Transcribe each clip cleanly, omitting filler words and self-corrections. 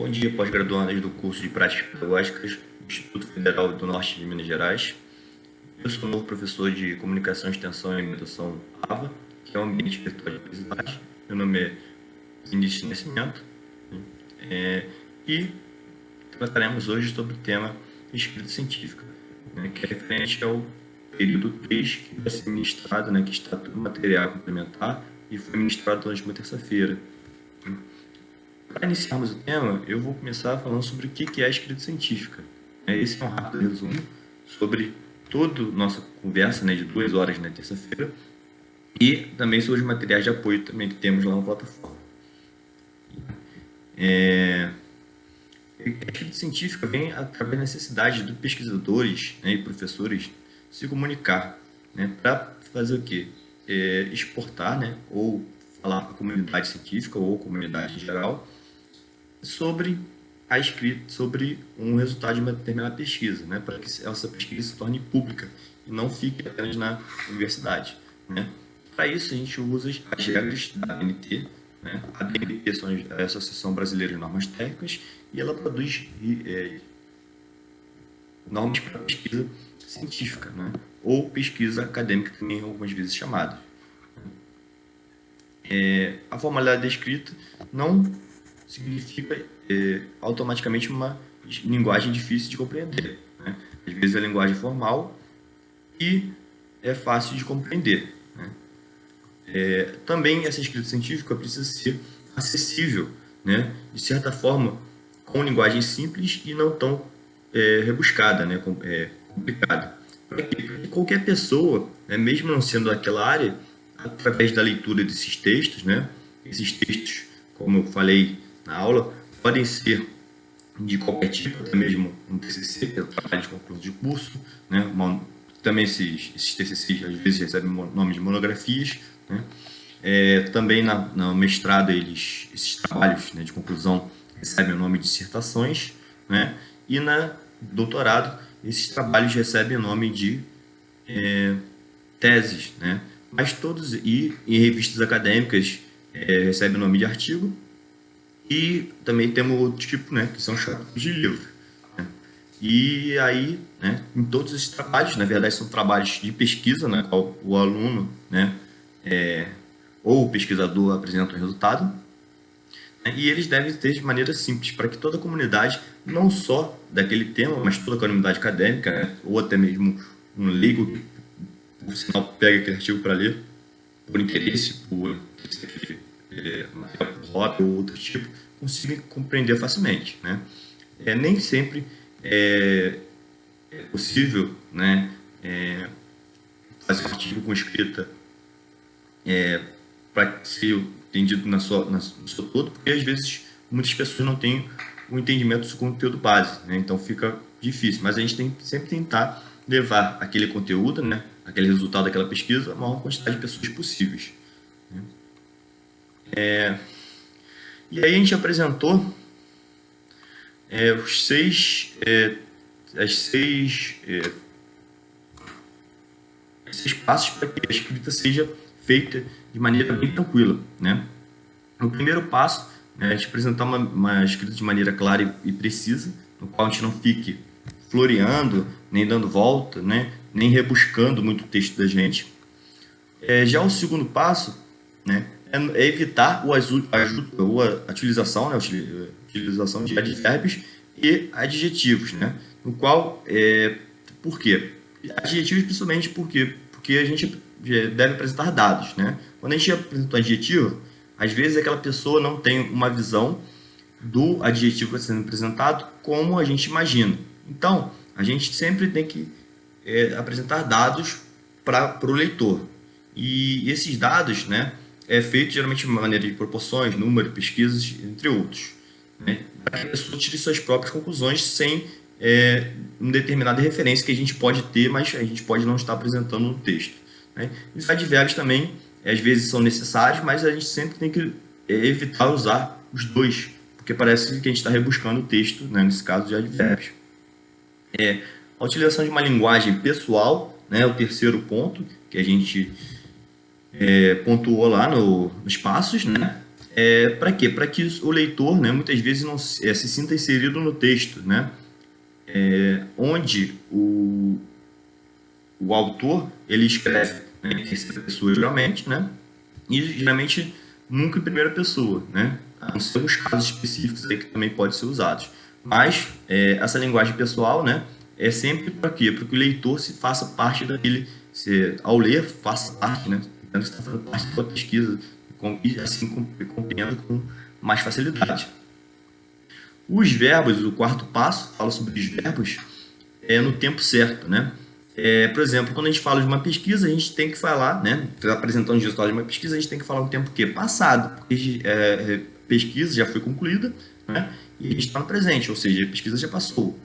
Bom dia, pós-graduandos do curso de Práticas Pedagógicas do Instituto Federal do Norte de Minas Gerais. Eu sou o novo professor de Comunicação, Extensão e Alimentação AVA, que é o ambiente virtual de aprendizagem. Meu nome é Vinícius Nascimento e trataremos hoje sobre o tema escrita científica, que é referente ao período 3, que vai ser ministrado, que está todo material complementar e foi ministrado na última terça-feira. Para iniciarmos o tema, eu vou começar falando sobre o que é a escrita científica. Esse é um rápido resumo sobre toda a nossa conversa de 2 horas na terça-feira e também sobre os materiais de apoio também que temos lá na plataforma. A escrita científica vem através da necessidade dos pesquisadores e professores se comunicar para fazer o quê? Exportar ou falar para a comunidade científica ou comunidade em geral sobre a escrita, sobre um resultado de uma determinada pesquisa, para que essa pesquisa se torne pública e não fique apenas na universidade. Para isso, a gente usa as regras da ABNT. A ABNT é a Associação Brasileira de Normas Técnicas e ela produz normas para pesquisa científica, ou pesquisa acadêmica, também algumas vezes chamada. A formalidade da escrita não significa automaticamente uma linguagem difícil de compreender. Às vezes a linguagem formal e é fácil de compreender. Também essa escrita científica precisa ser acessível, de certa forma, com linguagem simples e não tão rebuscada, complicada. Porque qualquer pessoa, mesmo não sendo daquela área, através da leitura desses textos, esses textos, como eu falei na aula, podem ser de qualquer tipo, até mesmo um TCC, que é o trabalho de conclusão de curso, também esses TCCs às vezes recebem o nome de monografias, também no mestrado esses trabalhos de conclusão recebem o nome de dissertações, e na doutorado esses trabalhos recebem o nome de teses, mas todos e em revistas acadêmicas recebem o nome de artigo. E também temos outro tipo, que são chamados de livro. E aí, em todos esses trabalhos, na verdade, são trabalhos de pesquisa, qual o aluno, ou o pesquisador apresenta o resultado. E eles devem ter de maneira simples, para que toda a comunidade, não só daquele tema, mas toda a comunidade acadêmica, ou até mesmo um leigo, que, por sinal, pega aquele artigo para ler, por interesse, por hobby ou outro tipo, conseguem compreender facilmente. Nem sempre é possível fazer um artigo com escrita para ser entendido no seu todo, porque às vezes muitas pessoas não têm o entendimento do conteúdo base, então fica difícil, mas a gente tem que sempre tentar levar aquele conteúdo, aquele resultado daquela pesquisa, a maior quantidade de pessoas possíveis. E aí a gente apresentou os seis passos para que a escrita seja feita de maneira bem tranquila. O primeiro passo é a gente apresentar uma escrita de maneira clara e precisa, no qual a gente não fique floreando, nem dando volta, nem rebuscando muito o texto da gente. Já o segundo passo é evitar a utilização de advérbios e adjetivos, no qual, por quê? Adjetivos principalmente porque a gente deve apresentar dados, Quando a gente apresenta um adjetivo, às vezes aquela pessoa não tem uma visão do adjetivo que está sendo apresentado como a gente imagina. Então, a gente sempre tem que apresentar dados para o leitor. E esses dados, é feito geralmente de maneira de proporções, número, pesquisas, entre outros. Para que a pessoa tire suas próprias conclusões sem uma determinada referência que a gente pode ter, mas a gente pode não estar apresentando no texto. Os advérbios também, às vezes, são necessários, mas a gente sempre tem que evitar usar os dois, porque parece que a gente está rebuscando o texto, nesse caso de advérbios. A utilização de uma linguagem pessoal, o terceiro ponto que a gente pontuou lá nos passos, Para quê? Para que o leitor, né, muitas vezes não se sinta inserido no texto, né? Onde o autor ele escreve, né, em terceira pessoa geralmente, né? E geralmente nunca em primeira pessoa, né? A não ser alguns casos específicos aí que também podem ser usados. Mas essa linguagem pessoal, né, é sempre para quê? Para que o leitor se faça parte daquele, ao ler, faça parte, né? Então, você está fazendo parte da sua pesquisa e assim compreenda com mais facilidade. Os verbos, o quarto passo, fala sobre os verbos no tempo certo, né? Por exemplo, quando a gente fala de uma pesquisa, a gente tem que falar, né? Apresentando os resultados de uma pesquisa, a gente tem que falar um tempo que passado, porque pesquisa já foi concluída, né? E a gente está no presente, ou seja, a pesquisa já passou.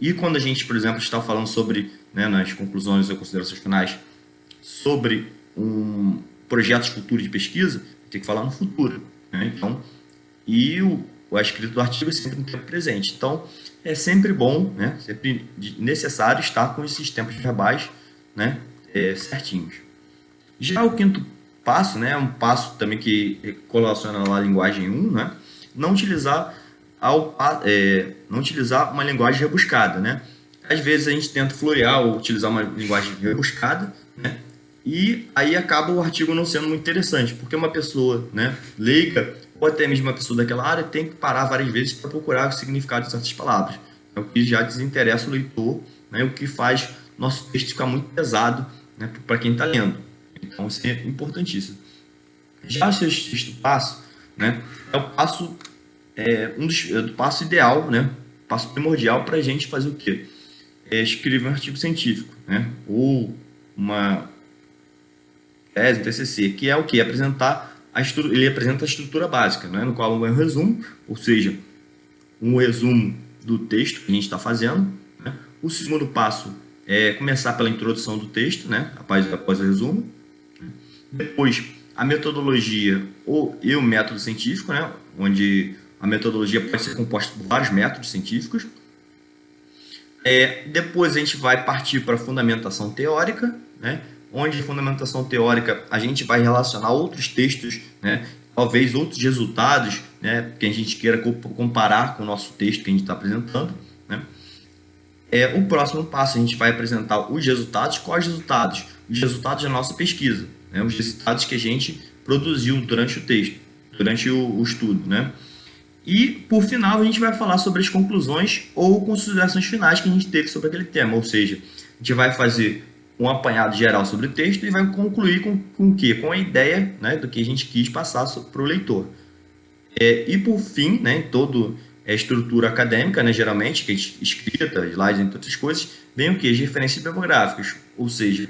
E quando a gente, por exemplo, está falando sobre, né, nas conclusões ou considerações finais, sobre projetos futuros de pesquisa, tem que falar no futuro, né? Então, a escrita do artigo é sempre no tempo presente. Então, é sempre bom, né, sempre necessário estar com esses tempos verbais, né, certinhos. Já o quinto passo, né, é um passo também que correlaciona lá a linguagem 1, né, não utilizar, não utilizar uma linguagem rebuscada. Né? Às vezes a gente tenta florear ou utilizar uma linguagem rebuscada, né, e aí acaba o artigo não sendo muito interessante, porque uma pessoa, né, leiga, ou até mesmo uma pessoa daquela área, tem que parar várias vezes para procurar o significado de certas palavras. É o que já desinteressa o leitor, né, o que faz nosso texto ficar muito pesado, né, para quem está lendo. Então, isso é importantíssimo. Já o sexto passo, né, é o passo, do passo ideal, né, passo primordial para a gente fazer o quê? Escrever um artigo científico, né, ou uma tese, um TCC, que é o que? Ele apresenta a estrutura básica, né, no qual é um resumo, ou seja, um resumo do texto que a gente está fazendo. Né? O segundo passo é começar pela introdução do texto, né, após o resumo. Depois, a metodologia e o método científico, né, onde a metodologia pode ser composta por vários métodos científicos. Depois a gente vai partir para a fundamentação teórica, né, onde a fundamentação teórica a gente vai relacionar outros textos, né, talvez outros resultados, né, que a gente queira comparar com o nosso texto que a gente está apresentando. Né. O próximo passo, a gente vai apresentar os resultados. Quais resultados? Os resultados da nossa pesquisa, né, os resultados que a gente produziu durante o texto, durante o estudo. Né. E, por final, a gente vai falar sobre as conclusões ou considerações finais que a gente teve sobre aquele tema. Ou seja, a gente vai fazer um apanhado geral sobre o texto e vai concluir com o quê? Com a ideia, né, do que a gente quis passar para o leitor. E, por fim, né, toda a estrutura acadêmica, né, geralmente, que é escrita, slides, entre outras coisas, vem o quê? As referências bibliográficas. Ou seja,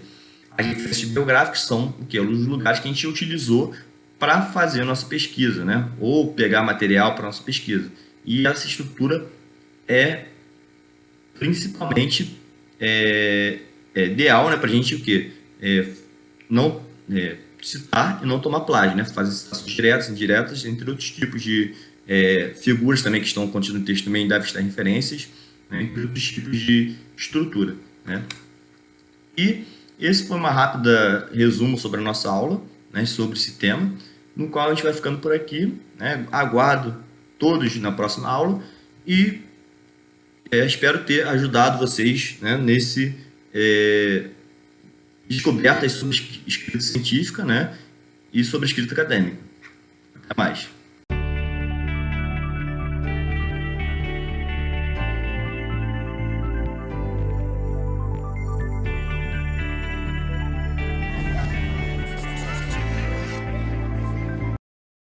as referências bibliográficas são o quê? Os lugares que a gente utilizou para fazer a nossa pesquisa, né? Ou pegar material para a nossa pesquisa. E essa estrutura é principalmente ideal, né, para a gente o quê? Não citar e não tomar plágio, né? Fazer citações diretas, indiretas, entre outros tipos de figuras também que estão contidas no texto também devem estar referências, né, entre outros tipos de estrutura, né? E esse foi uma rápida resumo sobre a nossa aula, né, sobre esse tema, no qual a gente vai ficando por aqui. Né? Aguardo todos na próxima aula e espero ter ajudado vocês, né, nesse descobertas sobre escrita científica, né, e sobre escrita acadêmica. Até mais.